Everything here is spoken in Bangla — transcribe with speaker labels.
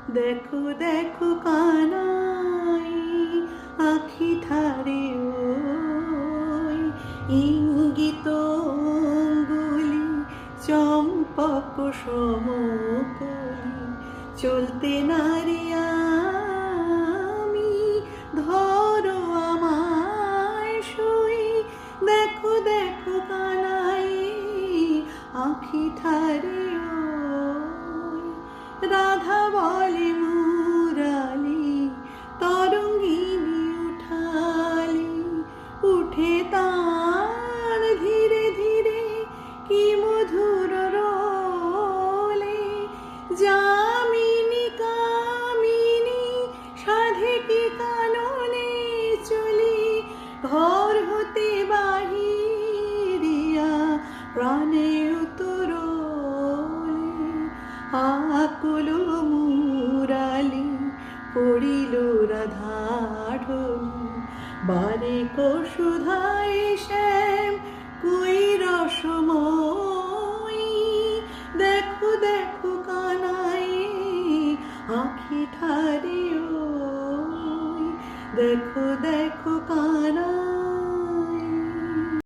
Speaker 1: দেখো দেখো কানাই আখি ঠারে ওই ইঙ্গিত অঙ্গুলি চম্পক সমকলি চলতে নারি আমি ধরো আমায় শুই দেখো দেখো কানাই আখি ঠারে ওই রাধা বলে মুরালি তরঙ্গিনী উঠালি উঠে তার ধীরে ধীরে কি মধুর রোলে যামিনী কামিনী সাধে কি কাননে চলি ঘর হতে বাহিরিয়া প্রাণে উতরোলে আকুল মুরালি পড়িল রাধাঢলি বারে সুধায় শ্যাম কুই রসময়ী দেখো দেখো কানাই আখি ঠারে ওই দেখো দেখো কানাই।